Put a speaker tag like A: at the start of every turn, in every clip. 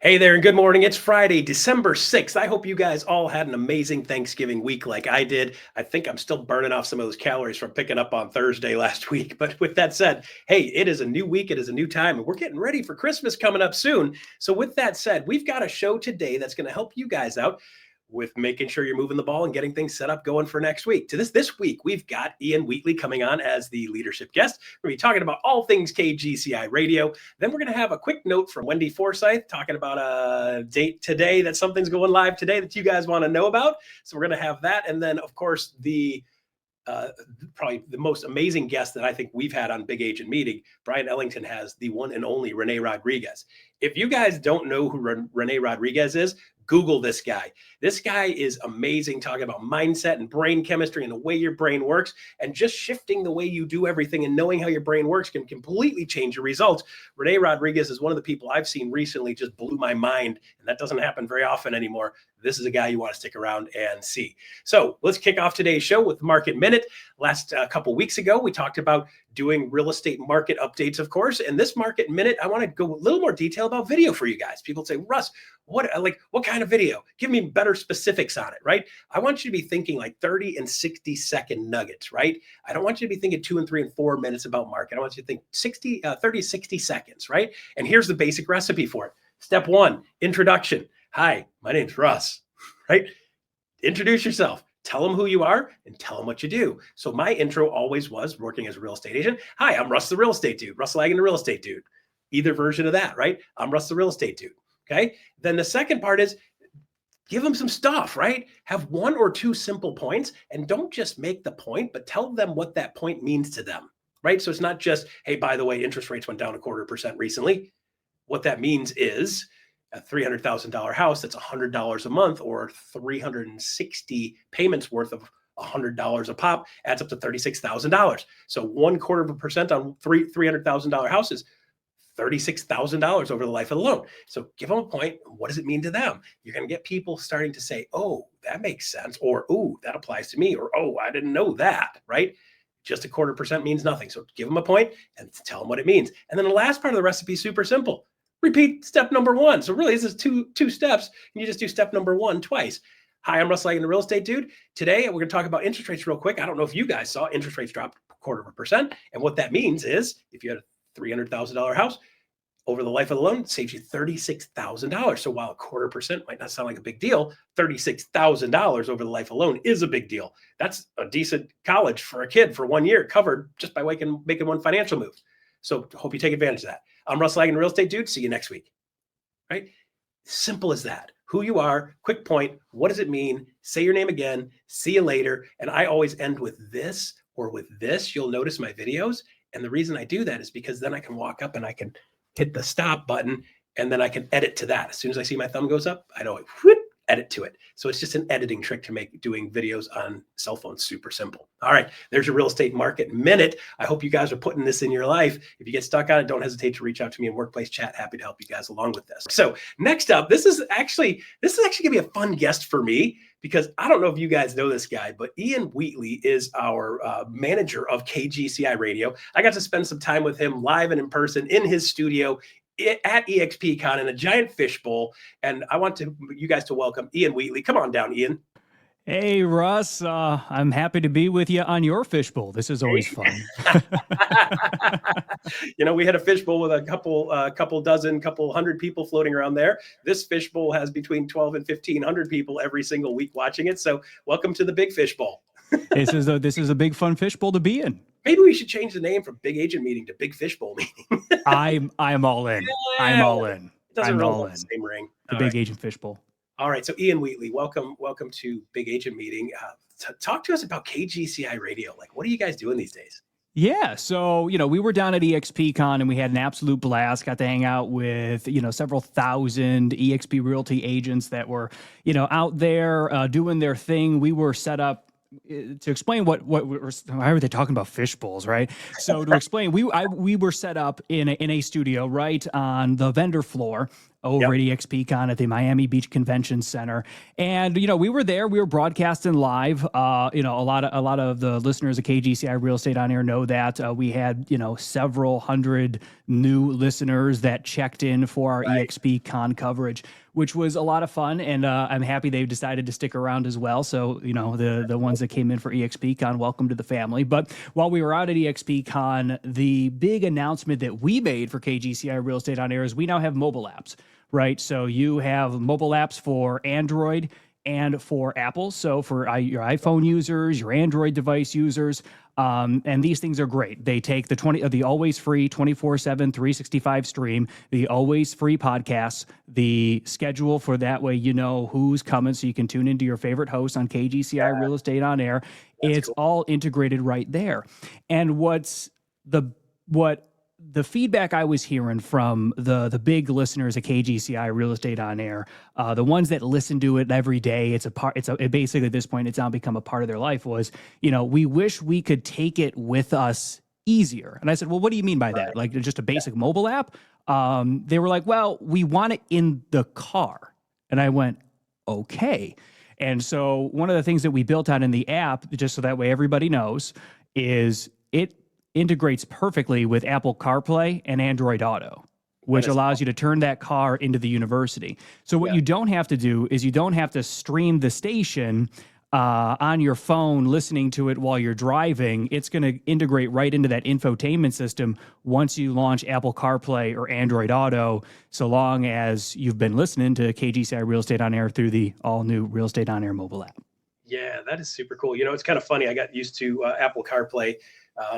A: Hey there, and good morning. It's Friday, December 6th. I hope you guys all had an amazing Thanksgiving week like I did. I think I'm still burning off some of those calories from picking up on Thursday last week. But with that said, hey, it is a new week. It is a new time, and we're getting ready for Christmas coming up soon. So, with that said, we've got a show today that's going to help you guys out with making sure you're moving the ball and getting things set up going for next week. To this week, we've got Ian Wheatley coming on as the leadership guest. We're going to be talking about all things KGCI radio. Then we're going to have a quick note from Wendy Forsythe talking about a date today that something's going live today that you guys want to know about. So we're going to have that. And then, of course, probably the most amazing guest that I think we've had on Big Agent Meeting, Bryon Ellington has the one and only Rene Rodriguez. If you guys don't know who Rene Rodriguez is, Google this guy. This guy is amazing, talking about mindset and brain chemistry and the way your brain works, and just shifting the way you do everything and knowing how your brain works can completely change your results. Rene Rodriguez is one of the people I've seen recently just blew my mind, and that doesn't happen very often anymore. This is a guy you want to stick around and see. So let's kick off today's show with Market Minute. Last couple weeks ago, we talked about doing real estate market updates, of course. And this Market Minute, I want to go a little more detail about video for you guys. People say, Russ, what kind of video? Give me better specifics on it, right? I want you to be thinking like 30 and 60 second nuggets, right? I don't want you to be thinking 2 and 3 and 4 minutes about market. I want you to think 30, 60 seconds, right? And here's the basic recipe for it. Step 1, introduction. Hi, my name's Russ, right? Introduce yourself. Tell them who you are and tell them what you do. So my intro always was working as a real estate agent. Hi, I'm Russ the real estate dude. Russ Lagan the real estate dude. Either version of that, right? I'm Russ the real estate dude. Okay. Then the second part is give them some stuff, right? Have 1 or 2 simple points, and don't just make the point, but tell them what that point means to them, right? So it's not just, hey, by the way, interest rates went down 0.25% recently. What that means is a $300,000 house that's $100 a month, or 360 payments worth of $100 a pop adds up to $36,000. So 0.25% on $300,000 houses, $36,000 over the life of the loan. So give them a point. What does it mean to them? You're going to get people starting to say, oh, that makes sense. Or, oh, that applies to me. Or, oh, I didn't know that, right? Just 0.25% means nothing. So give them a point and tell them what it means. And then the last part of the recipe is super simple. Repeat step number 1. So really, this is two steps. And you just do step number 1 twice. Hi, I'm Russ Lagan, the real estate dude. Today, we're going to talk about interest rates real quick. I don't know if you guys saw interest rates drop 0.25%. And what that means is if you had a $300,000 house, over the life of the loan, it saves you $36,000. So while 0.25% might not sound like a big deal, $36,000 over the life of the loan is a big deal. That's a decent college for a kid for 1 year covered just by making one financial move. So hope you take advantage of that. I'm Russ Lagan, real estate dude. See you next week. Right? Simple as that. Who you are, quick point. What does it mean? Say your name again. See you later. And I always end with this or with this. You'll notice my videos. And the reason I do that is because then I can walk up and I can hit the stop button, and then I can edit to that. As soon as I see my thumb goes up, I know edit to it. So it's just an editing trick to make doing videos on cell phones super simple. All right, there's your real estate market minute. I hope you guys are putting this in your life. If you get stuck on it, don't hesitate to reach out to me in workplace chat. Happy to help you guys along with this. So next up, this is actually gonna be a fun guest for me, because I don't know if you guys know this guy, but Ian Wheatley is our manager of KGCI Radio. I got to spend some time with him live and in person in his studio at EXPCon in a giant fishbowl. And I want you guys to welcome Ian Wheatley. Come on down, Ian.
B: Hey, Russ. I'm happy to be with you on your fishbowl. This is always fun.
A: We had a fishbowl with a couple hundred people floating around there. This fishbowl has between 12 and 1,500 people every single week watching it. So welcome to the big fishbowl.
B: This is a big fun fishbowl to be in.
A: Maybe we should change the name from Big Agent Meeting to Big Fishbowl Meeting.
B: I'm all in. Yeah. I'm all in.
A: It doesn't roll the same ring.
B: The Big Agent Fishbowl.
A: All right. So Ian Wheatley, welcome to Big Agent Meeting. Talk to us about KGCI Radio. Like, what are you guys doing these days?
B: Yeah. So, we were down at EXPCon and we had an absolute blast. Got to hang out with, several thousand EXP Realty agents that were, out there doing their thing. We were set up to explain why are they talking about fish bowls, right? So to explain, we were set up in a studio right on the vendor floor, over at EXPCon at the Miami Beach Convention Center. And, we were there, we were broadcasting live. A lot of the listeners of KGCI Real Estate On Air know that we had, several hundred new listeners that checked in for our EXPCon coverage, which was a lot of fun. And I'm happy they've decided to stick around as well. So, the ones that came in for EXPCon, welcome to the family. But while we were out at EXPCon, the big announcement that we made for KGCI Real Estate On Air is we now have mobile apps. Right. So you have mobile apps for Android and for Apple. So for your iPhone users, your Android device users, and these things are great. They take the always free 24/7 365 stream, the always free podcasts, the schedule for that way who's coming, so you can tune into your favorite host on KGCI Real Estate On Air. It's cool. All integrated right there. And what the feedback I was hearing from the big listeners at KGCI Real Estate On Air, the ones that listen to it every day, it basically at this point, it's now become a part of their life, was, we wish we could take it with us easier. And I said, well, what do you mean by that? Like just a basic mobile app? They were like, well, we want it in the car. And I went, okay. And so one of the things that we built out in the app, just so that way everybody knows, is it integrates perfectly with Apple CarPlay and Android Auto, which allows you to turn that car into the university. So what you don't have to do is you don't have to stream the station on your phone, listening to it while you're driving. It's going to integrate right into that infotainment system once you launch Apple CarPlay or Android Auto, so long as you've been listening to KGCI Real Estate On Air through the all-new Real Estate On Air mobile app.
A: Yeah, that is super cool. It's kind of funny. I got used to Apple CarPlay.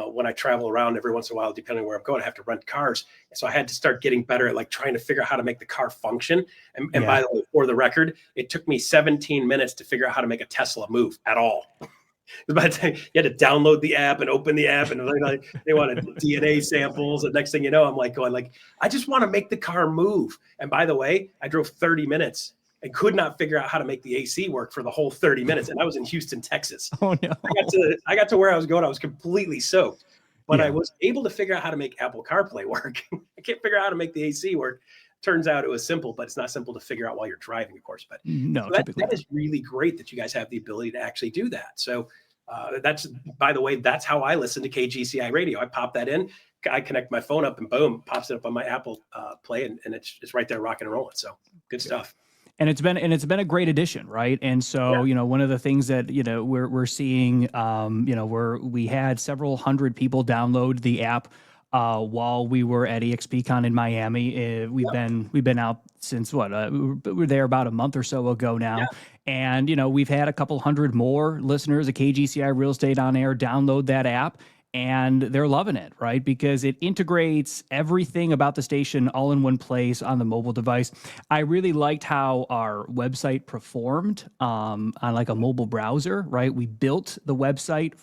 A: When I travel around every once in a while, depending on where I'm going, I have to rent cars. So I had to start getting better at trying to figure out how to make the car function. And by the way, for the record, it took me 17 minutes to figure out how to make a Tesla move at all. By the time you had to download the app and open the app, and they wanted DNA samples. And next thing you know, I'm going I just want to make the car move. And by the way, I drove 30 minutes. And could not figure out how to make the AC work for the whole 30 minutes. And I was in Houston, Texas.
B: Oh, no.
A: I got to where I was going. I was completely soaked. But I was able to figure out how to make Apple CarPlay work. I can't figure out how to make the AC work. Turns out it was simple, but it's not simple to figure out while you're driving, of course. But
B: no,
A: so that is really great that you guys have the ability to actually do that. So that's, by the way, that's how I listen to KGCI radio. I pop that in. I connect my phone up and boom, pops it up on my Apple Play. And it's right there rocking and rolling. So good stuff.
B: And it's been a great addition, right? And so, one of the things that, we're seeing, we had several hundred people download the app while we were at EXPCon in Miami. We've been out since we were there about a month or so ago now. Yeah. And, we've had a couple hundred more listeners at KGCI Real Estate On Air download that app. And they're loving it, right? Because it integrates everything about the station all in one place on the mobile device. I really liked how our website performed on a mobile browser, right? We built the website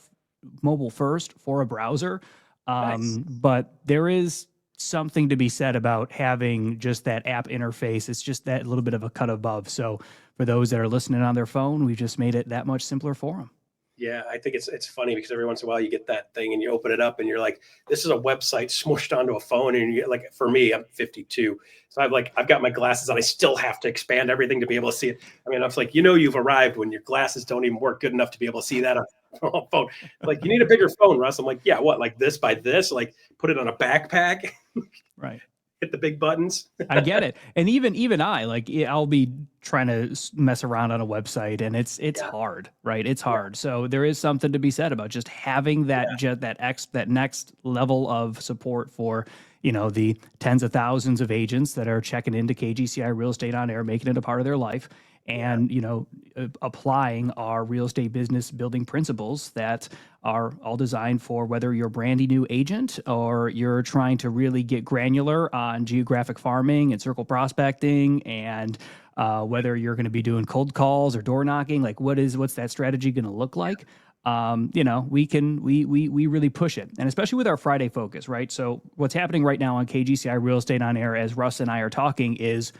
B: mobile first for a browser. Nice. But there is something to be said about having just that app interface. It's just that little bit of a cut above. So for those that are listening on their phone, we've just made it that much simpler for them.
A: Yeah, I think it's funny because every once in a while you get that thing and you open it up and you're like, this is a website smushed onto a phone. And you get for me, I'm 52. So I've got my glasses on. I still have to expand everything to be able to see it. I mean, I was like, you've arrived when your glasses don't even work good enough to be able to see that on a phone. You need a bigger phone, Russ. I'm like, yeah, what? Like this by this? Put it on a backpack?
B: Right.
A: Hit the big buttons.
B: I get it. And even I'll be trying to mess around on a website and it's hard, right? It's hard. So there is something to be said about just having that that next level of support for, the tens of thousands of agents that are checking into KGCI Real Estate On Air, making it a part of their life. And, applying our real estate business building principles that are all designed for whether you're a brandy new agent or you're trying to really get granular on geographic farming and circle prospecting and whether you're going to be doing cold calls or door knocking, what's that strategy going to look like? We really push it. And especially with our Friday focus, right? So what's happening right now on KGCI Real Estate On Air as Russ and I are talking is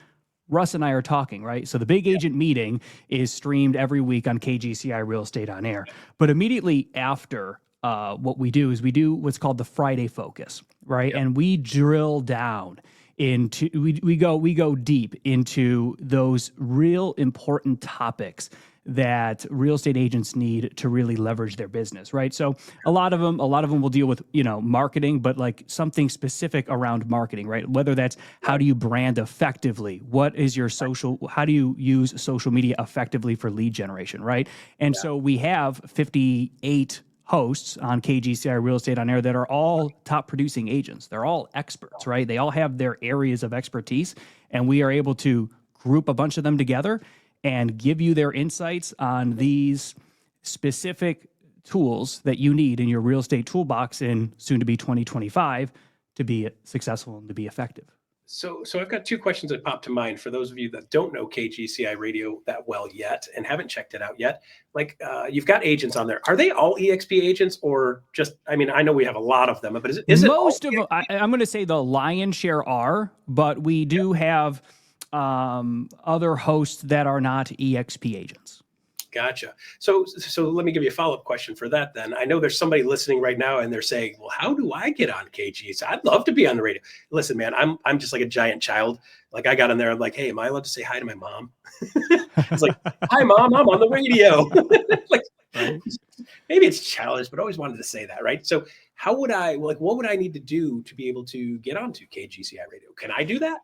B: Russ and I are talking, right? So the big agent meeting is streamed every week on KGCI Real Estate On Air. But immediately after what we do is we do what's called the Friday focus, right? Yep. And we drill down into we go deep into those real important topics that real estate agents need to really leverage their business, right? So a lot of them will deal with, marketing, but like something specific around marketing, right? Whether that's how do you brand effectively? What is your how do you use social media effectively for lead generation, right? And so we have 58 hosts on KGCI Real Estate on Air that are all top producing agents. They're all experts, right? They all have their areas of expertise, and we are able to group a bunch of them together and give you their insights on these specific tools that you need in your real estate toolbox in soon to be 2025 to be successful and to be effective.
A: So I've got two questions that pop to mind for those of you that don't know KGCI Radio that well yet and haven't checked it out yet. Like you've got agents on there. Are they all EXP agents or just, I mean, I know we have a lot of them, but is
B: most of them, I'm going to say the lion's share are, but we do have other hosts that are not EXP agents.
A: Gotcha. So let me give you a follow-up question for that then. I know there's somebody listening right now and they're saying, well, how do I get on KG? So I'd love to be on the radio. Listen, man, I'm just like a giant child. Like I got on there, I'm like, hey, am I allowed to say hi to my mom? It's like, hi, Mom, I'm on the radio. Like, right. Maybe it's childish, but I always wanted to say that, right? So how would what would I need to do to be able to get onto KGCI Radio? Can I do that?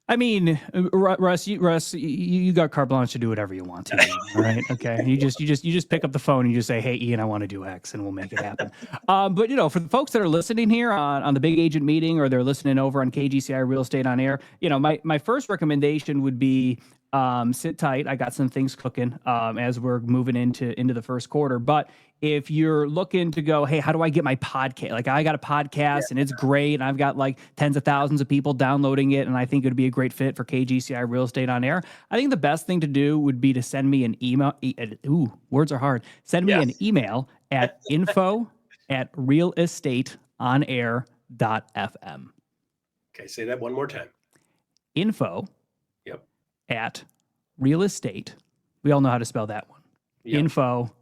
B: I mean, Russ, you got carte blanche to do whatever you want to. All right, okay. You just pick up the phone and you just say, "Hey, Ian, I want to do X," and we'll make it happen. But for the folks that are listening here on the Big Agent Meeting, or they're listening over on KGCI Real Estate on Air, my first recommendation would be sit tight. I got some things cooking as we're moving into the first quarter, but if you're looking to go, hey, how do I get my podcast? Like I got a podcast and it's great. And I've got like tens of thousands of people downloading it. And I think it would be a great fit for KGCI Real Estate on Air. I think the best thing to do would be to send me an email. Words are hard. Send me an email at info@realestateonair.fm.
A: Okay. Say that one more time.
B: Info at real estate. We all know how to spell that one. Info.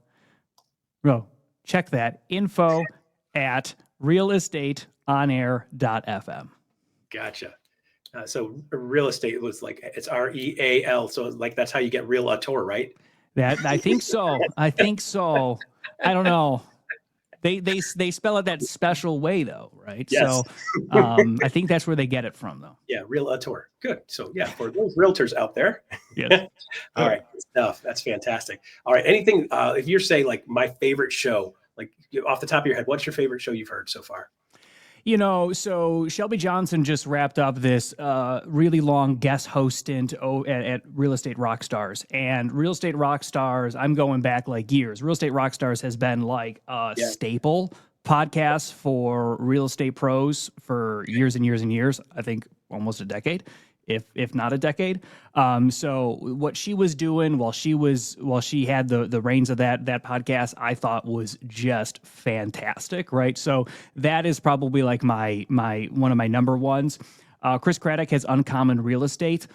B: No, check that. Info at realestateonair.fm.
A: Gotcha. So real estate was like, it's REAL. So like, that's how you get realtor, right?
B: I think so. I don't know. They spell it that special way though, right?
A: Yes.
B: So I think that's where they get it from though.
A: Yeah, realtor. Good. So yeah, for those realtors out there.
B: Yes.
A: All right, good stuff. That's fantastic. All right. Anything, if you're saying like my favorite show, like off the top of your head, what's your favorite show you've heard so far?
B: So Shelby Johnson just wrapped up this really long guest host stint at Real Estate Rockstars. And Real Estate Rockstars, I'm going back like years. Real Estate Rockstars has been like a staple podcast for real estate pros for years and years and years. I think almost a decade, if not a decade. So what she was doing while she had the reins of that podcast, I thought was just fantastic, right? So that is probably like my one of my number ones. Chris Craddock has Uncommon Real Estate.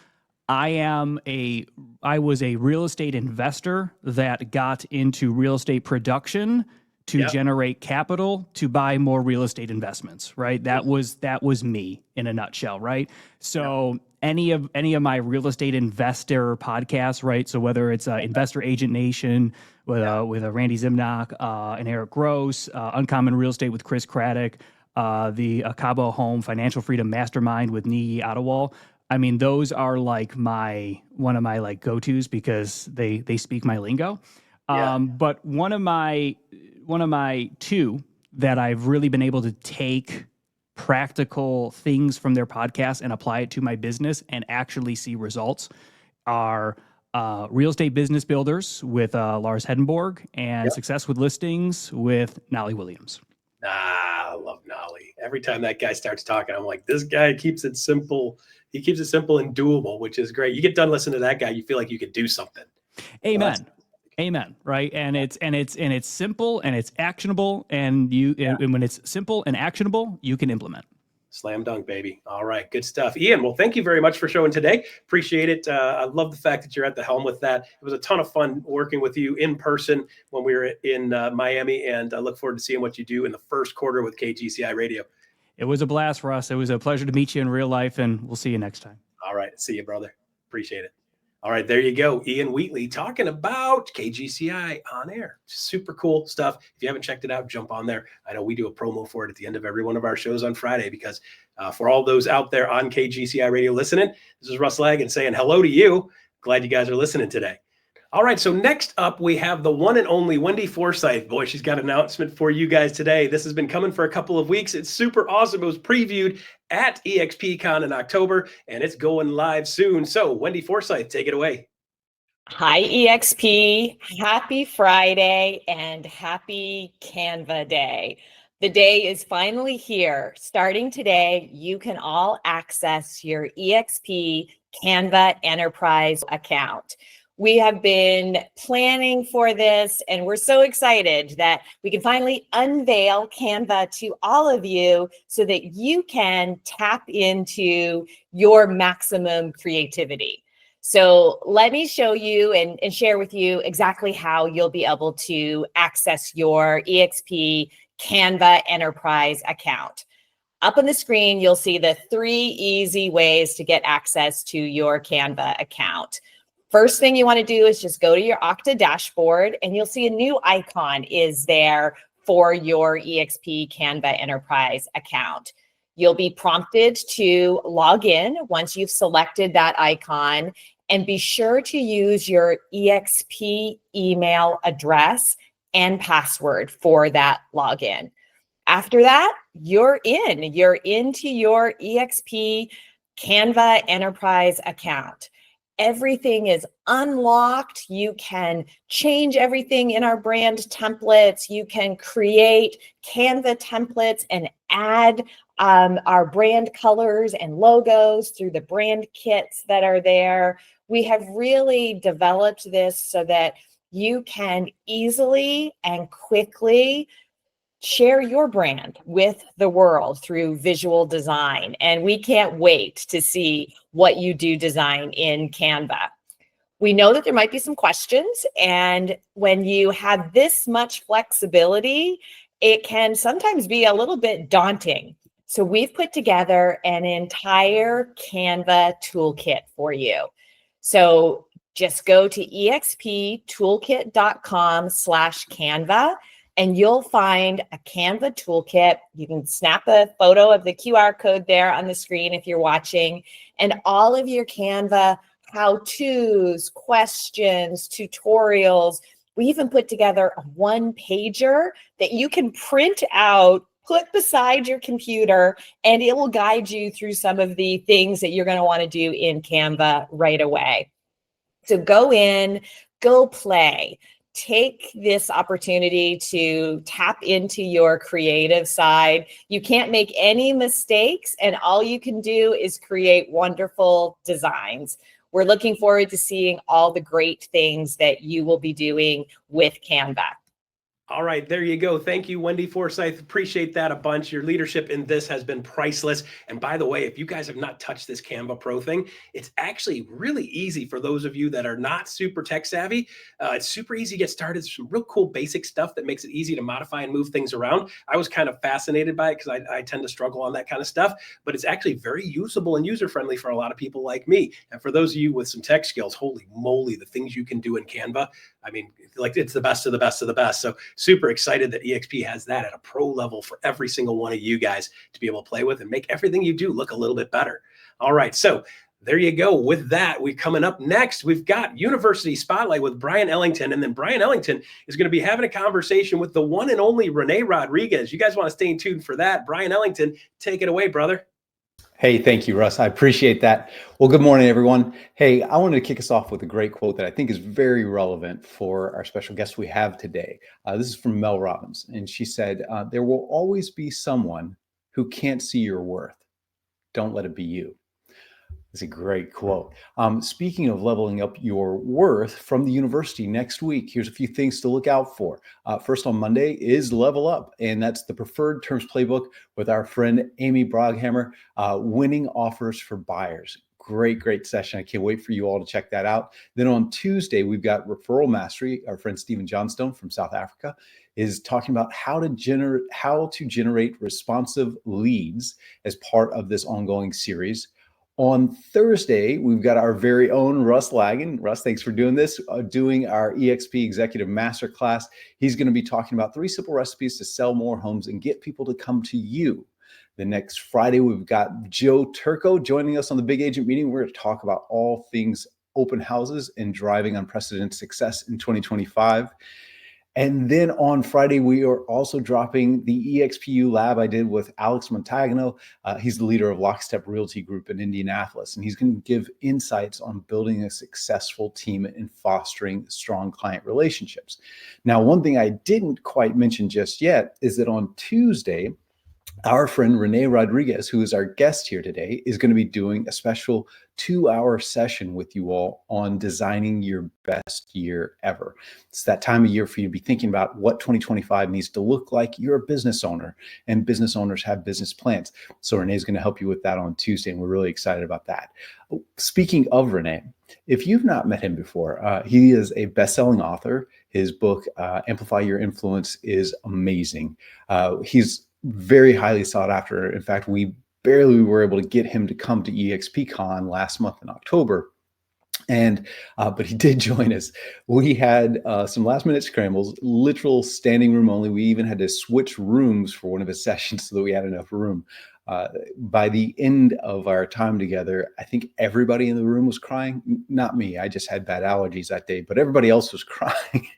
B: I was a real estate investor that got into real estate production to generate capital to buy more real estate investments, right? That was me in a nutshell, right? So any of my real estate investor podcasts, right? So whether it's Investor Agent Nation with Randy Zimnock and Eric Gross, Uncommon Real Estate with Chris Craddock, the Cabo Home Financial Freedom Mastermind with Nii Adewale. I mean, those are like one of my like go-tos because they speak my lingo. But one of my two that I've really been able to take practical things from their podcast and apply it to my business and actually see results are Real Estate Business Builders with Lars Hedenborg and Success with Listings with Nolly Williams.
A: I love Nolly. Every time that guy starts talking, I'm like, this guy keeps it simple. He keeps it simple and doable, which is great. You get done listening to that guy, you feel like you could do something.
B: Amen. Amen. Right. And it's simple and it's actionable. And and when it's simple and actionable, you can implement.
A: Slam dunk, baby. All right. Good stuff. Ian, well, thank you very much for showing today. Appreciate it. I love the fact that you're at the helm with that. It was a ton of fun working with you in person when we were in Miami, and I look forward to seeing what you do in the first quarter with KGCI Radio.
B: It was a blast for us. It was a pleasure to meet you in real life, and we'll see you next time.
A: All right. See you, brother. Appreciate it. All right, there you go. Ian Wheatley talking about KGCI on air. Super cool stuff. If you haven't checked it out, jump on there. I know we do a promo for it at the end of every one of our shows on Friday because for all those out there on KGCI radio listening, this is Russ Lagan saying hello to you. Glad you guys are listening today. All right, so next up, we have the one and only Wendy Forsythe. Boy, she's got an announcement for you guys today. This has been coming for a couple of weeks. It's super awesome. It was previewed at EXPCon in October, and it's going live soon. So, Wendy Forsythe, take it away.
C: Hi, EXP. Happy Friday and happy Canva Day. The day is finally here. Starting today, you can all access your EXP Canva Enterprise account. We have been planning for this, and we're so excited that we can finally unveil Canva to all of you so that you can tap into your maximum creativity. So let me show you and share with you exactly how you'll be able to access your EXP Canva Enterprise account. Up on the screen, you'll see the 3 easy ways to get access to your Canva account. First thing you want to do is just go to your Okta dashboard, and you'll see a new icon is there for your EXP Canva Enterprise account. You'll be prompted to log in once you've selected that icon, and be sure to use your EXP email address and password for that login. After that, you're in. You're into your EXP Canva Enterprise account. Everything is unlocked. You can change everything in our brand templates. You can create Canva templates and add our brand colors and logos through the brand kits that are there. We have really developed this so that you can easily and quickly share your brand with the world through visual design. And we can't wait to see what you do design in Canva. We know that there might be some questions, and when you have this much flexibility, it can sometimes be a little bit daunting. So we've put together an entire Canva toolkit for you. So just go to exptoolkit.com/Canva, and you'll find a Canva toolkit. You can snap a photo of the QR code there on the screen if you're watching, and all of your Canva how-tos, questions, tutorials. We even put together a one-pager that you can print out, put beside your computer, and it will guide you through some of the things that you're going to want to do in Canva right away. So go in, go play. Take this opportunity to tap into your creative side. You can't make any mistakes, and all you can do is create wonderful designs. We're looking forward to seeing all the great things that you will be doing with Canva.
A: All right, there you go. Thank you, Wendy Forsythe. Appreciate that a bunch. Your leadership in this has been priceless. And by the way, if you guys have not touched this Canva Pro thing, it's actually really easy for those of you that are not super tech savvy. It's super easy to get started. There's some real cool basic stuff that makes it easy to modify and move things around. I was kind of fascinated by it because I tend to struggle on that kind of stuff, but it's actually very usable and user-friendly for a lot of people like me. And for those of you with some tech skills, holy moly, the things you can do in Canva. I mean, like, it's the best of the best of the best. So super excited that EXP has that at a pro level for every single one of you guys to be able to play with and make everything you do look a little bit better. All right, so there you go. With that, we're coming up next. We've got University Spotlight with Bryon Ellington, and then Bryon Ellington is going to be having a conversation with the one and only Rene Rodriguez. You guys want to stay tuned for that. Bryon Ellington, take it away, brother.
D: Hey, thank you, Russ. I appreciate that. Well, good morning, everyone. Hey, I wanted to kick us off with a great quote that I think is very relevant for our special guest we have today. This is from Mel Robbins, and she said, there will always be someone who can't see your worth. Don't let it be you. It's a great quote. Speaking of leveling up your worth from the university next week, here's a few things to look out for. First on Monday is Level Up, and that's the preferred terms playbook with our friend Amy Broghammer, winning offers for buyers. great session. I can't wait for you all to check that out. Then on Tuesday, we've got Referral Mastery. Our friend Stephen Johnstone from South Africa is talking about how to generate responsive leads as part of this ongoing series. On Thursday, we've got our very own Russ Lagan. Russ, thanks for doing this, doing our EXP Executive Masterclass. He's going to be talking about 3 simple recipes to sell more homes and get people to come to you. The next Friday, we've got Joe Turco joining us on the Big Agent Meeting. We're going to talk about all things open houses and driving unprecedented success in 2025. And then on Friday, we are also dropping the EXPU Lab I did with Alex Montagno. He's the leader of Lockstep Realty Group in Indianapolis, and he's going to give insights on building a successful team and fostering strong client relationships. Now, one thing I didn't quite mention just yet is that on Tuesday, our friend Rene Rodriguez, who is our guest here today, is going to be doing a special 2-hour session with you all on designing your best year ever. It's that time of year for you to be thinking about what 2025 needs to look like. You're a business owner, and business owners have business plans. So Rene is going to help you with that on Tuesday, and we're really excited about that. Speaking of Rene, if you've not met him before, he is a best-selling author. His book, Amplify Your Influence, is amazing. He's very highly sought after. In fact, we barely were able to get him to come to EXPCon last month in October. But he did join us. We had some last minute scrambles, literal standing room only. We even had to switch rooms for one of his sessions so that we had enough room. By the end of our time together, I think everybody in the room was crying. Not me. I just had bad allergies that day, but everybody else was crying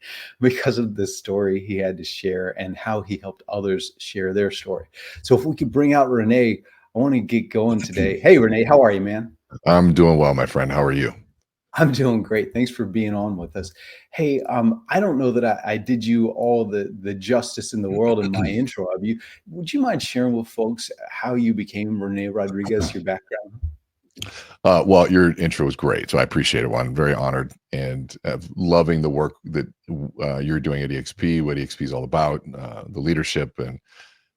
D: because of the story he had to share and how he helped others share their story. So if we could bring out Rene, I want to get going today. Hey, Rene, how are you, man?
E: I'm doing well, my friend. How are you?
D: I'm doing great. Thanks for being on with us. Hey, I don't know that I did you all the justice in the world in my intro of you. Would you mind sharing with folks how you became Rene Rodriguez, your background?
E: Well, your intro was great, so I appreciate it. Well, I'm very honored and loving the work that you're doing at EXP, what EXP is all about, the leadership, and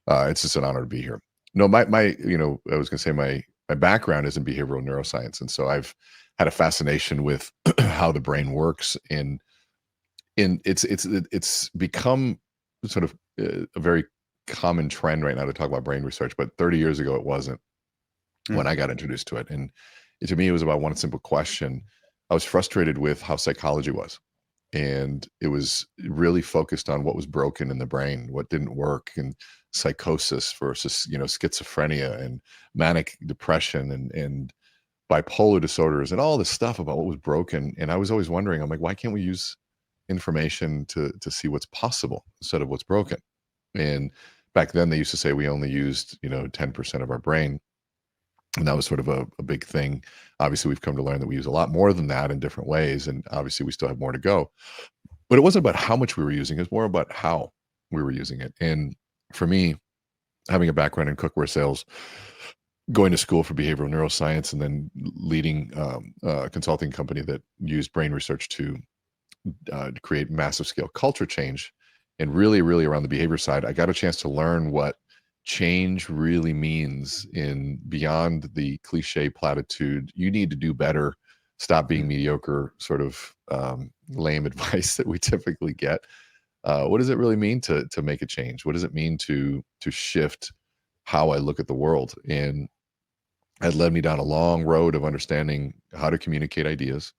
E: it's just an honor to be here. No, I was going to say my background is in behavioral neuroscience, and so I've had a fascination with how the brain works, and it's become sort of a very common trend right now to talk about brain research. But 30 years ago, it wasn't when I got introduced to it. And to me, it was about one simple question. I was frustrated with how psychology was, and it was really focused on what was broken in the brain, what didn't work, and psychosis versus schizophrenia and manic depression and bipolar disorders and all this stuff about what was broken. And I was always wondering, I'm like, why can't we use information to see what's possible instead of what's broken? And back then they used to say we only used 10% of our brain, and that was sort of a big thing. Obviously we've come to learn that we use a lot more than that in different ways, and obviously we still have more to go. But it wasn't about how much we were using, it was more about how we were using it. And for me, having a background in cookware sales, going to school for behavioral neuroscience, and then leading a consulting company that used brain research to create massive scale culture change, and really around the behavior side, I got a chance to learn what change really means in beyond the cliche platitude, you need to do better, stop being mediocre, sort of lame advice that we typically get. What does it really mean to make a change? What does it mean to shift how I look at the world? And it led me down a long road of understanding how to communicate ideas,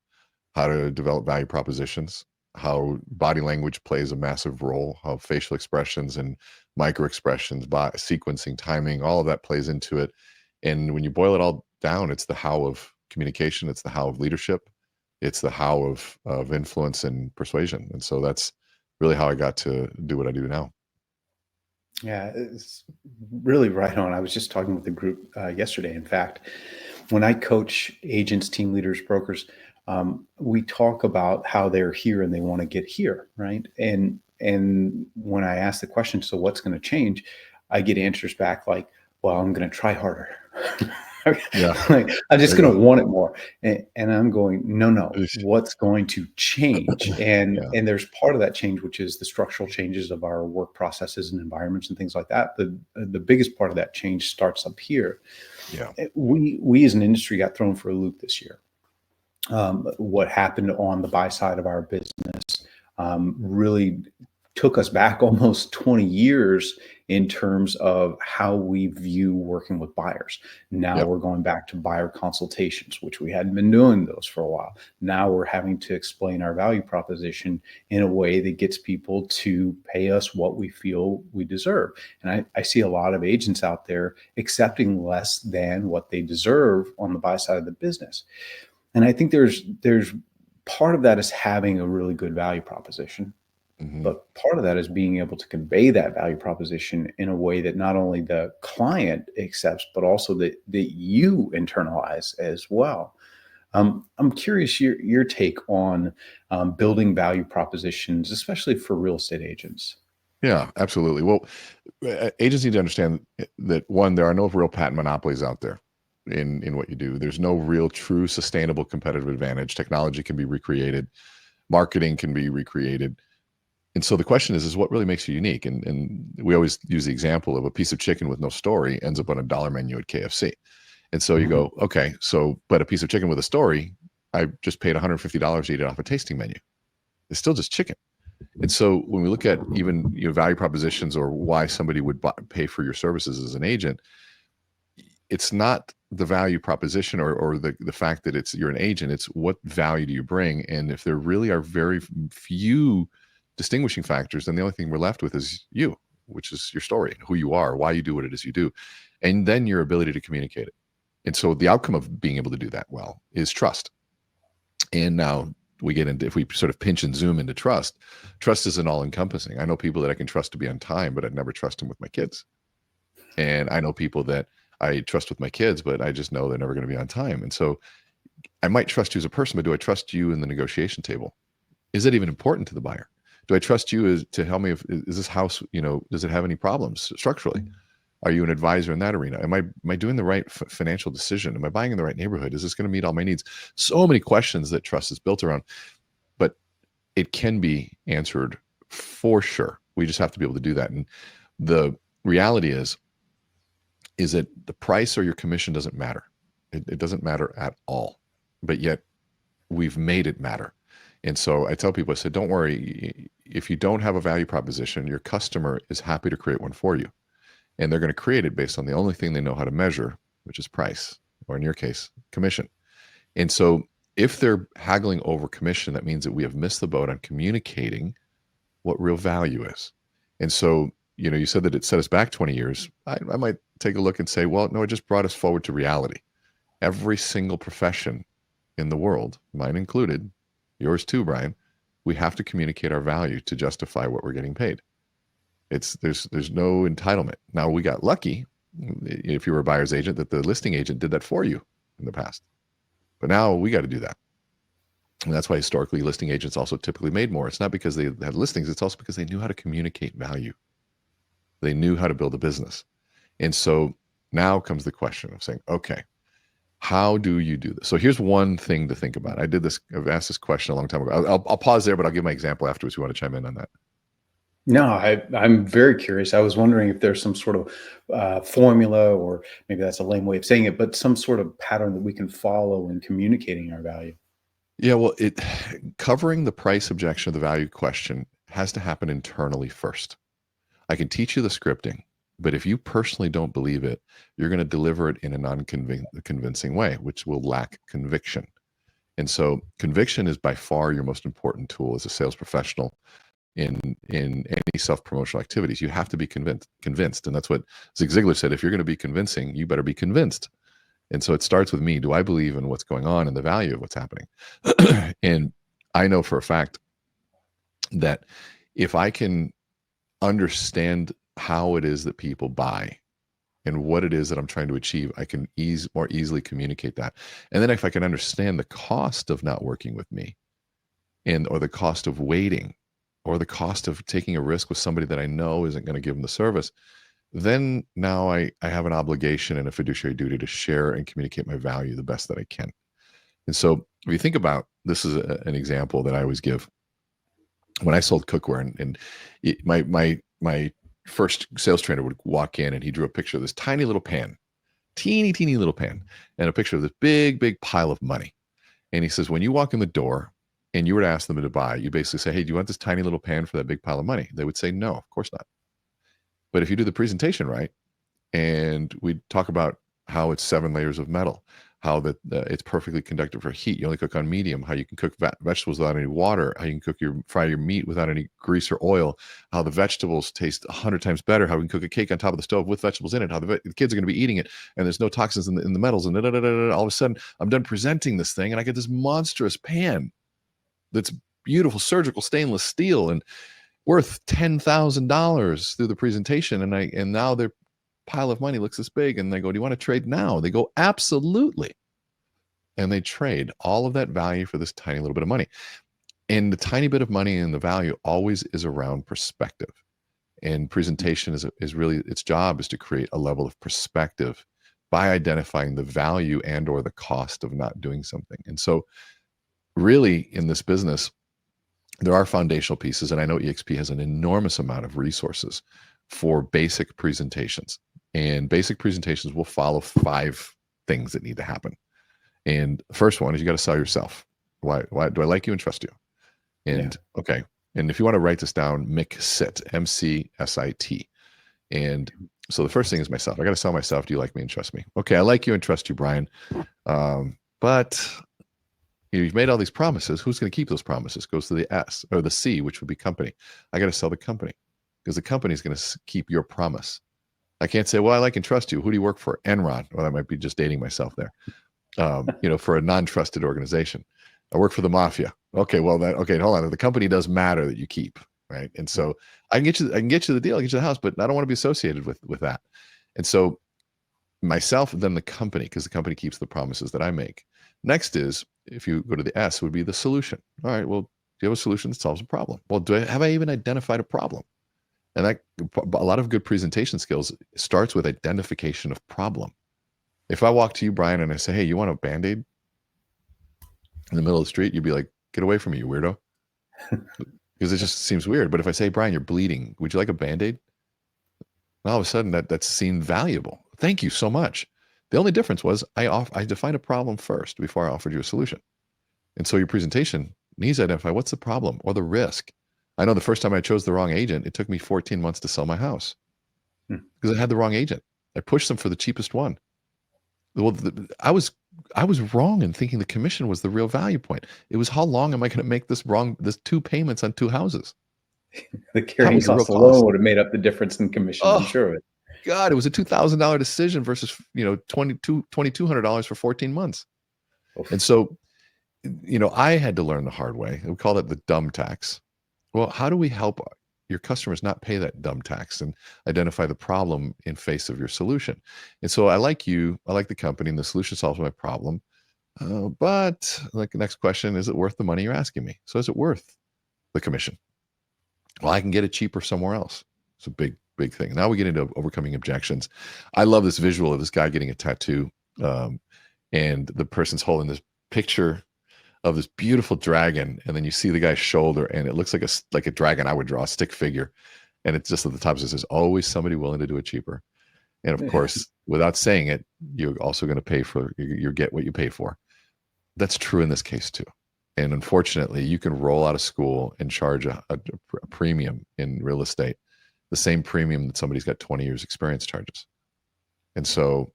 E: how to develop value propositions, how body language plays a massive role, how facial expressions and micro expressions, sequencing, timing, all of that plays into it. And when you boil it all down, it's the how of communication, it's the how of leadership, it's the how of influence and persuasion. And so that's really how I got to do what I do now.
D: Yeah, it's really right on. I was just talking with the group yesterday. In fact, when I coach agents, team leaders, brokers, we talk about how they're here and they want to get here, right? And when I ask the question, so what's going to change? I get answers back like, well, I'm going to try harder.
E: Yeah.
D: Like, I'm just
E: There you
D: going to
E: go.
D: want it more. And I'm going, no,
E: Eesh.
D: what's going to change? And
E: Yeah.
D: there's part of that change, which is the structural changes of our work processes and environments and things like that. The biggest part of that change starts up here.
E: Yeah.
D: We as an industry got thrown for a loop this year. What happened on the buy side of our business really took us back almost 20 years in terms of how we view working with buyers. Now
E: Yep.
D: we're going back to buyer consultations, which we hadn't been doing those for a while. Now we're having to explain our value proposition in a way that gets people to pay us what we feel we deserve. And I see a lot of agents out there accepting less than what they deserve on the buy side of the business. And I think there's part of that is having a really good value proposition,
E: Mhm.
D: but part of that is being able to convey that value proposition in a way that not only the client accepts, but also that you internalize as well. I'm curious your take on building value propositions, especially for real estate agents.
E: Yeah, absolutely. Well, agents need to understand that one, there are no real patent monopolies out there in what you do. There's no real true sustainable competitive advantage. Technology can be recreated, marketing can be recreated. And so the question is what really makes you unique? And we always use the example of a piece of chicken with no story ends up on a dollar menu at KFC. And so you go, okay, so, but a piece of chicken with a story, I just paid $150 to eat it off a tasting menu. It's still just chicken. And so when we look at even value propositions or why somebody would pay for your services as an agent, it's not the value proposition or the fact that you're an agent. It's what value do you bring? And if there really are very few distinguishing factors, then the only thing we're left with is you, which is your story, who you are, why you do what it is you do, and then your ability to communicate it. And so the outcome of being able to do that well is trust. And now we get into, if we sort of pinch and zoom into trust isn't all encompassing. I know people that I can trust to be on time, but I'd never trust them with my kids. And I know people that I trust with my kids, but I just know they're never going to be on time. And so I might trust you as a person, but do I trust you in the negotiation table? Is it even important to the buyer? Do I trust you to help me? Is this house, does it have any problems structurally? Are you an advisor in that arena? Am I doing the right financial decision? Am I buying in the right neighborhood? Is this going to meet all my needs? So many questions that trust is built around, but it can be answered for sure. We just have to be able to do that. And the reality is that the price or your commission doesn't matter. It doesn't matter at all, but yet we've made it matter. And so I tell people, I said, don't worry. If you don't have a value proposition, your customer is happy to create one for you. And they're going to create it based on the only thing they know how to measure, which is price, or in your case, commission. And so if they're haggling over commission, that means that we have missed the boat on communicating what real value is. And so, you said that it set us back 20 years. I might take a look and say, well, no, it just brought us forward to reality. Every single profession in the world, mine included, yours too, Bryon, we have to communicate our value to justify what we're getting paid. There's no entitlement. Now, we got lucky, if you were a buyer's agent, that the listing agent did that for you in the past. But now we got to do that. And that's why historically listing agents also typically made more. It's not because they had listings. It's also because they knew how to communicate value. They knew how to build a business. And so now comes the question of saying, okay, how do you do this? So here's one thing to think about. I've asked this question a long time ago. I'll pause there, but I'll give my example afterwards. You want to chime in on that?
D: No, I'm very curious. I was wondering if there's some sort of formula, or maybe that's a lame way of saying it, but some sort of pattern that we can follow in communicating our value.
E: Yeah, well, covering the price objection of the value question has to happen internally first. I can teach you the scripting, but if you personally don't believe it, you're going to deliver it in a non-convincing way, which will lack conviction. And so conviction is by far your most important tool as a sales professional in any self-promotional activities. You have to be convinced. And that's what Zig Ziglar said. If you're going to be convincing, you better be convinced. And so it starts with me. Do I believe in what's going on and the value of what's happening? And I know for a fact that if I can understand how it is that people buy and what it is that I'm trying to achieve, I can more easily communicate that. And then if I can understand the cost of not working with me or the cost of waiting or the cost of taking a risk with somebody that I know isn't going to give them the service, then now I have an obligation and a fiduciary duty to share and communicate my value the best that I can. And so if you think about, this is an example that I always give. When I sold cookware, and my first sales trainer would walk in and he drew a picture of this tiny little pan, teeny little pan, and a picture of this big pile of money. And he says, when you walk in the door and you were to ask them to buy, you basically say, hey, do you want this tiny little pan for that big pile of money? They would say, no, of course not. But if you do the presentation right, and we talk about how it's 7 layers of metal, how that it's perfectly conductive for heat, you only cook on medium, how you can cook vegetables without any water, how you can fry your meat without any grease or oil, how the vegetables taste 100 times better, how we can cook a cake on top of the stove with vegetables in it, how the kids are going to be eating it, and there's no toxins in the metals, and all of a sudden I'm done presenting this thing, and I get this monstrous pan that's beautiful surgical stainless steel and worth $10,000 through the presentation, and now their pile of money looks this big, and they go, do you want to trade now? They go, absolutely. And they trade all of that value for this tiny little bit of money. And the tiny bit of money and the value always is around perspective. And presentation is really, its job is to create a level of perspective by identifying the value and or the cost of not doing something. And so really in this business, there are foundational pieces, and I know EXP has an enormous amount of resources for basic presentations. And basic presentations will follow 5 things that need to happen. And the first one is you got to sell yourself. Why do I like you and trust you? And okay. And if you want to write this down, MCSIT, MCSIT. And so the first thing is myself. I got to sell myself. Do you like me and trust me? Okay, I like you and trust you, Bryon. But you've made all these promises. Who's going to keep those promises? Goes to the S or the C, which would be company. I got to sell the company because the company is going to keep your promise. I can't say, well, I like and trust you. Who do you work for? Enron. Well, I might be just dating myself there. For a non-trusted organization. I work for the mafia. Okay, well, hold on. The company does matter that you keep, right? And so I can get you the deal, I can get you the house, but I don't want to be associated with that. And so myself, then the company, because the company keeps the promises that I make. Next is, if you go to the S, would be the solution. All right, well, do you have a solution that solves a problem? Well, have I even identified a problem? And a lot of good presentation skills starts with identification of problem. If I walk to you, Bryon, and I say, hey, you want a Band-Aid in the middle of the street? You'd be like, get away from me, you weirdo. Because it just seems weird. But if I say, Bryon, you're bleeding, would you like a Band-Aid? And all of a sudden that's seemed valuable. Thank you so much. The only difference was I defined a problem first before I offered you a solution. And so your presentation needs to identify what's the problem or the risk. I know the first time I chose the wrong agent, it took me 14 months to sell my house because I had the wrong agent. I pushed them for the cheapest one. Well, I was wrong in thinking the commission was the real value point. It was how long am I going to make this 2 payments on 2 houses?
D: The carrying cost alone would have made up the difference in commission. I'm sure of it.
E: God, it was a $2,000 decision versus $2,200 for 14 months. Oof. And so, I had to learn the hard way. We call it the dumb tax. Well, how do we help your customers not pay that dumb tax and identify the problem in face of your solution? And so I like you, I like the company, and the solution solves my problem. But like the next question, is it worth the money you're asking me? So is it worth the commission? Well, I can get it cheaper somewhere else. It's a big thing. Now we get into overcoming objections. I love this visual of this guy getting a tattoo. And the person's holding this picture of this beautiful dragon, and then you see the guy's shoulder, and it looks like a dragon I would draw, a stick figure, and it's just at the top. It says, always somebody willing to do it cheaper. And of course, without saying it, you're also going to pay for you get what you pay for. That's true in this case too. And unfortunately, you can roll out of school and charge a premium in real estate, the same premium that somebody's got 20 years experience charges. And so,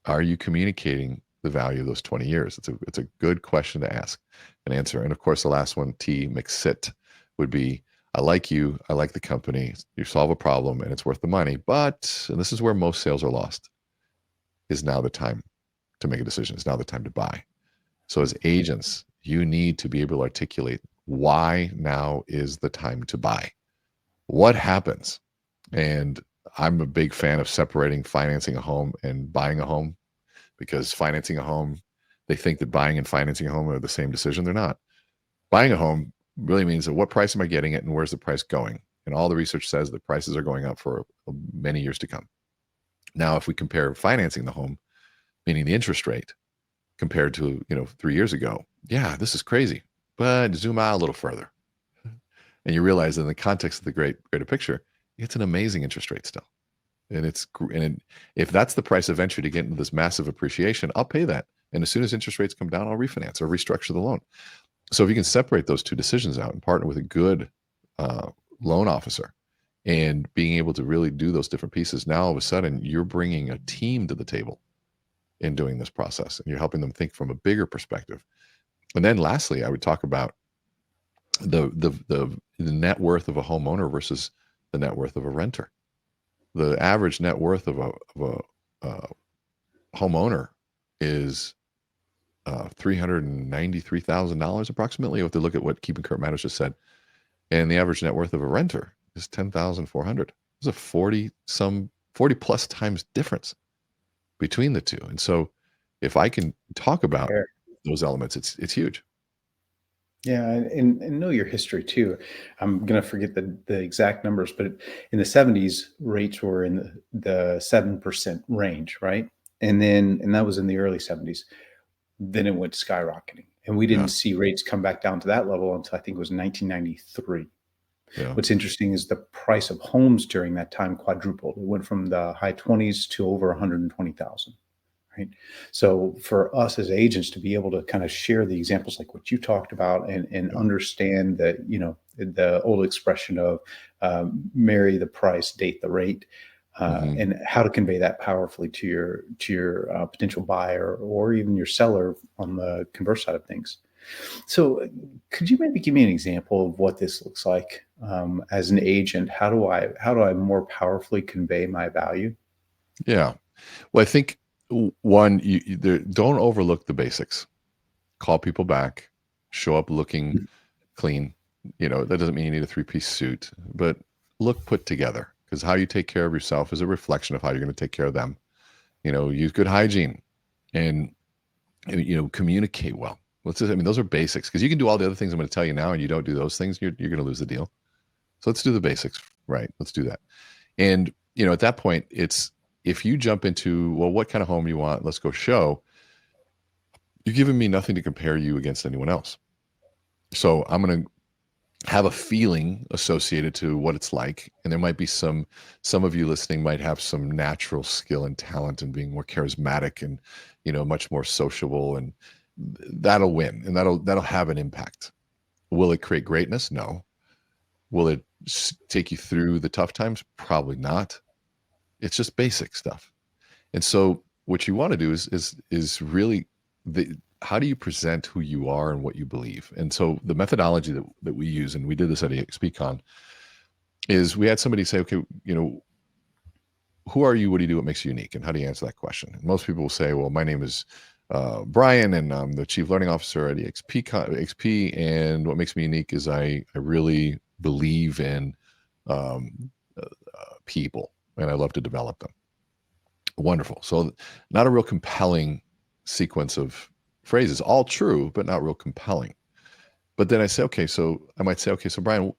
E: are you communicating the value of those 20 years? It's a good question to ask and answer. And of course, the last one, T, MCSIT, would be, I like you, I like the company, you solve a problem and it's worth the money, but, and this is where most sales are lost, is now the time to make a decision. It's now the time to buy. So as agents, you need to be able to articulate why now is the time to buy. What happens? And I'm a big fan of separating financing a home and buying a home, because financing a home, they think that buying and financing a home are the same decision. They're not. Buying a home really means that what price am I getting it and where's the price going? And all the research says that prices are going up for many years to come. Now, if we compare financing the home, meaning the interest rate, compared to 3 years ago, yeah, this is crazy. But zoom out a little further, and you realize in the context of the greater picture, it's an amazing interest rate still. And if that's the price of entry to get into this massive appreciation, I'll pay that. And as soon as interest rates come down, I'll refinance or restructure the loan. So if you can separate those two decisions out and partner with a good loan officer and being able to really do those different pieces, now all of a sudden you're bringing a team to the table in doing this process, and you're helping them think from a bigger perspective. And then lastly, I would talk about the net worth of a homeowner versus the net worth of a renter. The average net worth of a homeowner is $393,000 approximately, if they look at what Keeping Current Matters just said. And the average net worth of a renter is $10,400. There's a 40 plus times difference between the two. And so if I can talk about those elements, it's huge.
D: Yeah, and know your history too. I'm gonna forget the exact numbers, but in the 70s, rates were in the 7% range, right? And that was in the early 70s. Then it went skyrocketing, and we didn't see rates come back down to that level until I think it was 1993.
E: Yeah.
D: What's interesting is the price of homes during that time quadrupled. It went from the high 20s to over 120,000. Right. So for us as agents to be able to kind of share the examples like what you talked about and understand that, the old expression of marry the price, date the rate, and how to convey that powerfully to your potential buyer or even your seller on the converse side of things. So could you maybe give me an example of what this looks like as an agent? How do I more powerfully convey my value?
E: Yeah. Well, I think one, don't overlook the basics. Call people back, show up looking clean. That doesn't mean you need a 3-piece suit, but look put together, because how you take care of yourself is a reflection of how you're going to take care of them. Use good hygiene and communicate well. Those are basics, because you can do all the other things I'm going to tell you now, and you don't do those things, you're going to lose the deal. So let's do the basics, right? Let's do that. And, at that point, if you jump into, well, what kind of home you want, let's go show, you're giving me nothing to compare you against anyone else. So I'm going to have a feeling associated to what it's like. And there might be some of you listening might have some natural skill and talent in being more charismatic and, much more sociable, and that'll win, and that'll have an impact. Will it create greatness? No. Will it take you through the tough times? Probably not. It's just basic stuff. And so what you want to do is really how do you present who you are and what you believe? And so the methodology that we use, and we did this at EXPCon, is we had somebody say, okay, who are you? What do you do? What makes you unique? And how do you answer that question? And most people will say, well, my name is Bryon, and I'm the Chief Learning Officer at EXP, and what makes me unique is I really believe in people, and I love to develop them. Wonderful. So not a real compelling sequence of phrases, all true, but not real compelling. But then I say, I might say, so Bryon,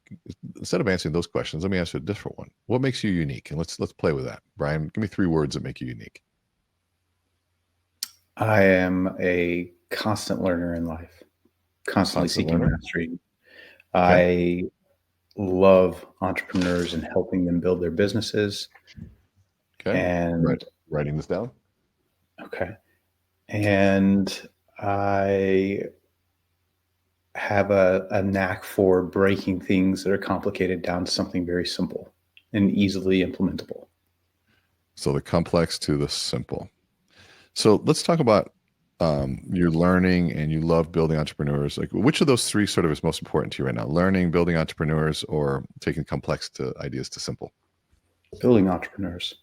E: instead of answering those questions, let me answer a different one. What makes you unique? And let's play with that. Bryon, give me 3 words that make you unique.
D: I am a constant learner in life, constantly seeking mastery. Okay. I love entrepreneurs and helping them build their businesses.
E: Okay.
D: And
E: writing this down.
D: Okay. And I have a knack for breaking things that are complicated down to something very simple and easily implementable.
E: So the complex to the simple. So let's talk about you're learning and you love building entrepreneurs. Like, which of those 3 sort of is most important to you right now? Learning, building entrepreneurs, or taking complex ideas to simple?
D: Building entrepreneurs.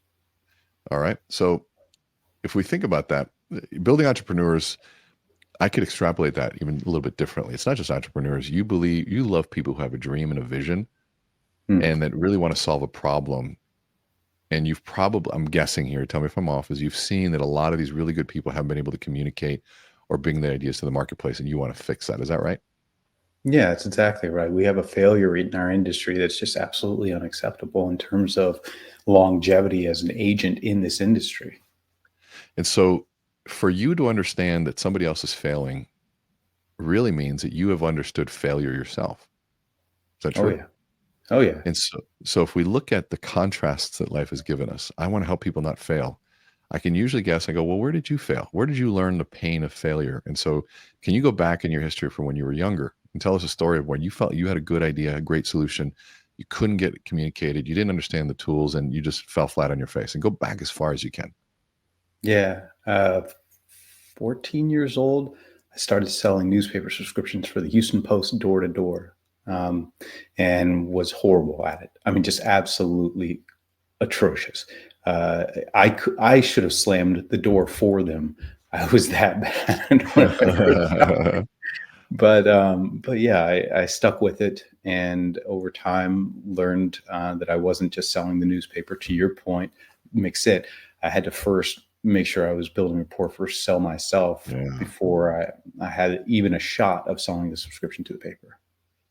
E: All right. So if we think about that, building entrepreneurs, I could extrapolate that even a little bit differently. It's not just entrepreneurs. You love people who have a dream and a vision and that really want to solve a problem. And you've probably, I'm guessing here, tell me if I'm off, is you've seen that a lot of these really good people haven't been able to communicate or bring their ideas to the marketplace, and you want to fix that. Is that right?
D: Yeah, that's exactly right. We have a failure rate in our industry that's just absolutely unacceptable in terms of longevity as an agent in this industry.
E: And so for you to understand that somebody else is failing really means that you have understood failure yourself. Is that
D: Oh
E: true?
D: yeah. Oh yeah.
E: And so if we look at the contrasts that life has given us, I want to help people not fail. I can usually guess, I go, well, where did you fail? Where did you learn the pain of failure? And so can you go back in your history from when you were younger and tell us a story of when you felt you had a good idea, a great solution, you couldn't get it communicated, you didn't understand the tools, and you just fell flat on your face, and go back as far as you can.
D: Yeah. 14 years old, I started selling newspaper subscriptions for the Houston Post door to door, and was horrible at it. I mean, just absolutely atrocious. I should have slammed the door for them. I was that bad when I first started. But yeah, I stuck with it, and over time learned that I wasn't just selling the newspaper. To your point, mix it. I had to first make sure I was building rapport, first sell myself
E: Yeah.
D: before I had even a shot of selling the subscription to the paper.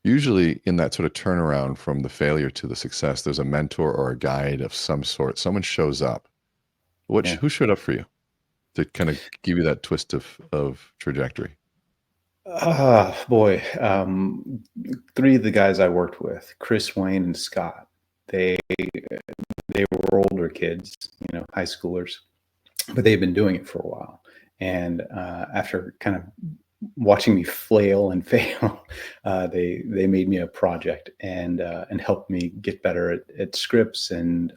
E: Usually in that sort of turnaround from the failure to the success, there's a mentor or a guide of some sort. Someone shows up.
D: Yeah.
E: Who showed up for you to kind of give you that twist of trajectory?
D: Boy, three of the guys I worked with, Chris, Wayne, and Scott, they they were older kids, high schoolers, but they've been doing it for a while. And after kind of watching me flail and fail, they made me a project and helped me get better at scripts and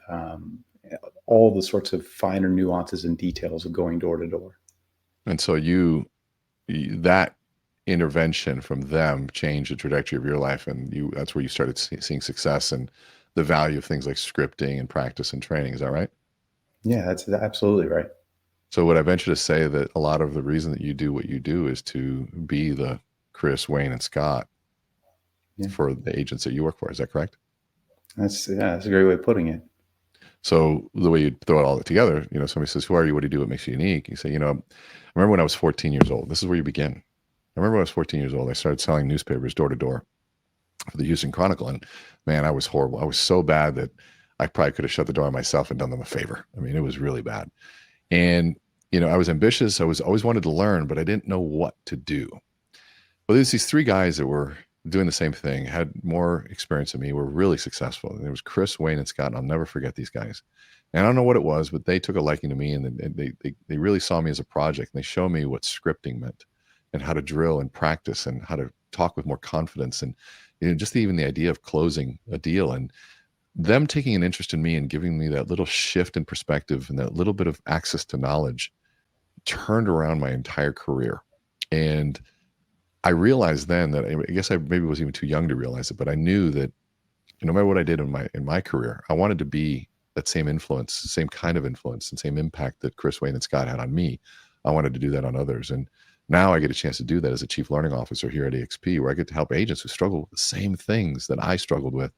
D: all the sorts of finer nuances and details of going door to door.
E: And so that intervention from them changed the trajectory of your life, and that's where you started seeing success and the value of things like scripting and practice and training. Is that right?
D: Yeah, that's absolutely right.
E: So would I venture to say that a lot of the reason that you do what you do is to be the Chris, Wayne, and Scott
D: Yeah.
E: for the agents that you work for? Is that correct?
D: That's a great way of putting it.
E: So the way you throw it all together, somebody says, who are you? What do you do? What makes you unique? You say, I remember when I was 14 years old. This is where you begin. I remember when I was 14 years old, I started selling newspapers door to door for the Houston Chronicle. And man, I was horrible. I was so bad that I probably could have shut the door on myself and done them a favor. I mean, it was really bad. And, I was ambitious. I always wanted to learn, but I didn't know what to do. Well, there's these three guys that were doing the same thing, had more experience than me, were really successful. And there was Chris, Wayne, and Scott, and I'll never forget these guys. And I don't know what it was, but they took a liking to me, and they really saw me as a project. And they showed me what scripting meant and how to drill and practice and how to talk with more confidence and just even the idea of closing a deal. And them taking an interest in me and giving me that little shift in perspective and that little bit of access to knowledge turned around my entire career. And I realized then that, I guess I maybe was even too young to realize it, but I knew that no matter what I did in my career, I wanted to be that same influence, same kind of influence, and same impact that Chris, Wayne, and Scott had on me. I wanted to do that on others. And now I get a chance to do that as a chief learning officer here at EXP, where I get to help agents who struggle with the same things that I struggled with.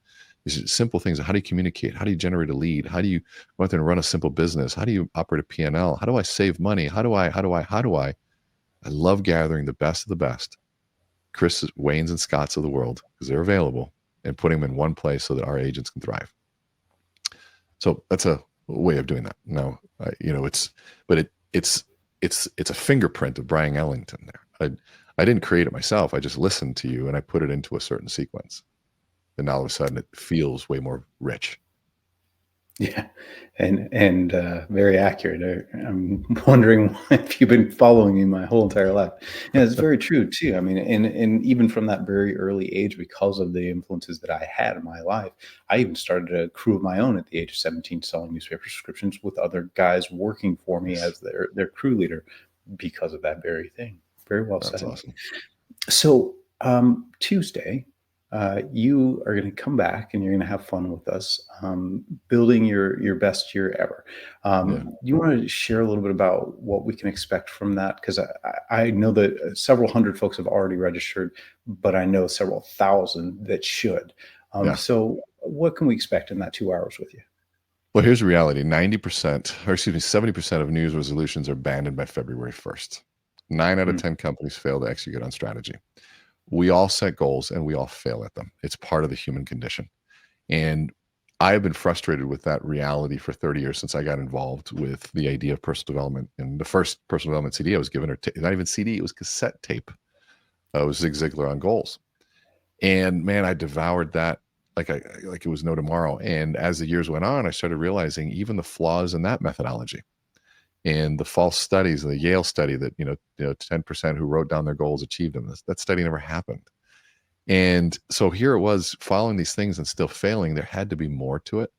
E: These simple things. How do you communicate? How do you generate a lead? How do you go out there and run a simple business? How do you operate a P&L? How do I save money? How do I? I love gathering the best of the best, Chris, Waynes, and Scotts of the world, because they're available, and putting them in one place so that our agents can thrive. So that's a way of doing that. Now, it's a fingerprint of Bryon Ellington there. I didn't create it myself. I just listened to you and I put it into a certain sequence. And now all of a sudden it feels way more rich.
D: Yeah, and very accurate. I'm wondering if you've been following me my whole entire life. Yeah, it's very true too. I mean, and even from that very early age, because of the influences that I had in my life, I even started a crew of my own at the age of 17, selling newspaper subscriptions with other guys working for me as their crew leader, because of that very thing. Very well said.
E: That's awesome.
D: So Tuesday, you are going to come back and you're going to have fun with us, building your best year ever. Do you want to share a little bit about what we can expect from that? Because I know that several hundred folks have already registered, but I know several thousand that should. So what can we expect in that 2 hours with you?
E: Well, here's the reality. 70% of New Year's resolutions are abandoned by February 1st. 9 out of 10 companies fail to execute on strategy. We all set goals and we all fail at them. It's part of the human condition. And I have been frustrated with that reality for 30 years since I got involved with the idea of personal development. And the first personal development CD I was given, or not even CD, it was cassette tape. It was Zig Ziglar on goals. And man, I devoured that like it was no tomorrow. And as the years went on, I started realizing even the flaws in that methodology and the false studies, the Yale study that, 10% who wrote down their goals achieved them. That study never happened. And so here it was following these things and still failing. There had to be more to it.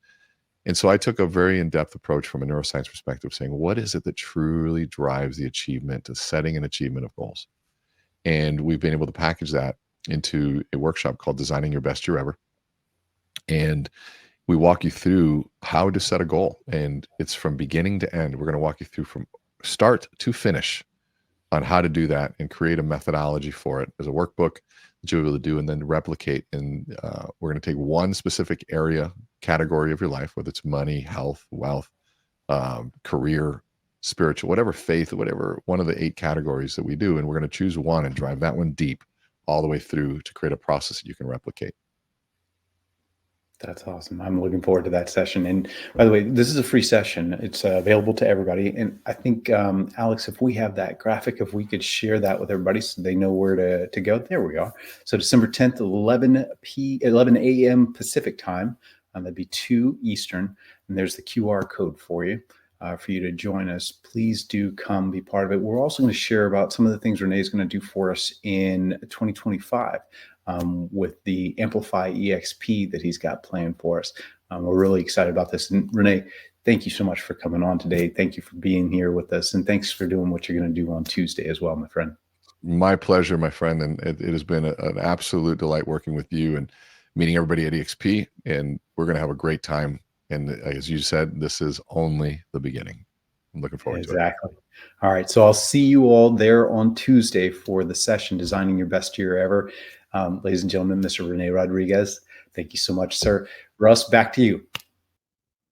E: And so I took a very in-depth approach from a neuroscience perspective, saying, what is it that truly drives the achievement, the setting and achievement of goals? And we've been able to package that into a workshop called Designing Your Best Year Ever. And we walk you through how to set a goal. And it's from beginning to end. We're going to walk you through from start to finish on how to do that and create a methodology for it as a workbook that you'll be able to do and then replicate. And we're going to take one specific area, category of your life, whether it's money, health, wealth, career, spiritual, whatever, faith, whatever, one of the 8 categories that we do. And we're going to choose one and drive that one deep all the way through to create a process that you can replicate.
D: That's awesome. I'm looking forward to that session. And by the way, this is a free session. It's available to everybody. And I think, Alex, if we have that graphic, if we could share that with everybody so they know where to go. There we are. So December 10th, 11 a.m. Pacific time. That'd be 2 Eastern. And there's the QR code for you to join us. Please do come be part of it. We're also going to share about some of the things Rene is going to do for us in 2025. With the Amplify EXP that he's got planned for us. We're really excited about this. And Rene, thank you so much for coming on today. Thank you for being here with us. And thanks for doing what you're going to do on Tuesday as well, my friend.
E: My pleasure, my friend. And it has been an absolute delight working with you and meeting everybody at EXP. And we're going to have a great time. And as you said, this is only the beginning. I'm looking forward to it.
D: Exactly. All right. So I'll see you all there on Tuesday for the session, Designing Your Best Year Ever. Ladies and gentlemen, Mr. Rene Rodriguez, thank you so much, sir. Russ, back to you.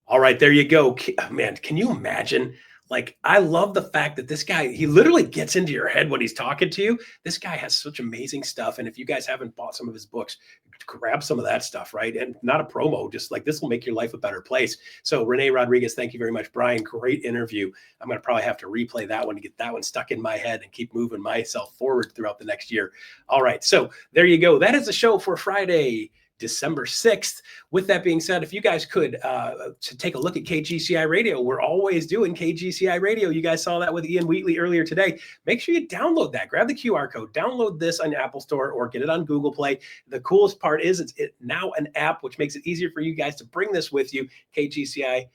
A: All right, there you go. Man, can you imagine? Like, I love the fact that this guy, he literally gets into your head when he's talking to you. This guy has such amazing stuff. And if you guys haven't bought some of his books, grab some of that stuff, right? And not a promo, just like this will make your life a better place. So Rene Rodriguez, thank you very much. Bryon, great interview. I'm going to probably have to replay that one to get that one stuck in my head and keep moving myself forward throughout the next year. All right, so there you go. That is the show for Friday, December 6th. With that being said, if you guys could to take a look at KGCI Radio, we're always doing KGCI Radio. You guys saw that with Ian Wheatley earlier today. Make sure you download that. Grab the QR code, download this on Apple Store or get it on Google Play. The coolest part is it's now an app, which makes it easier for you guys to bring this with you. KGCI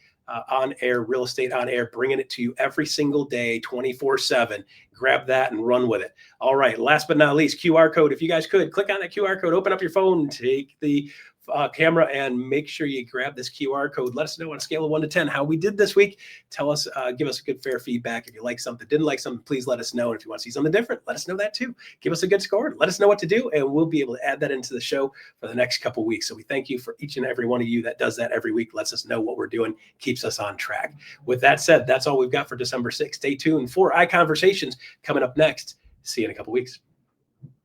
A: on air, real estate on air, bringing it to you every single day, 24/7. Grab that and run with it. All right. Last but not least, QR code. If you guys could click on that QR code, open up your phone, take the camera and make sure you grab this QR code. Let us know on a scale of 1 to 10 how we did this week. Tell us, give us a good fair feedback. If you like something, didn't like something, please let us know. And if you want to see something different, let us know that too. Give us a good score. Let us know what to do, and we'll be able to add that into the show for the next couple of weeks. So we thank you for each and every one of you that does that every week, lets us know what we're doing, keeps us on track. With that said, that's all we've got for December 6th. Stay tuned for iConversations coming up next. See you in a couple of weeks.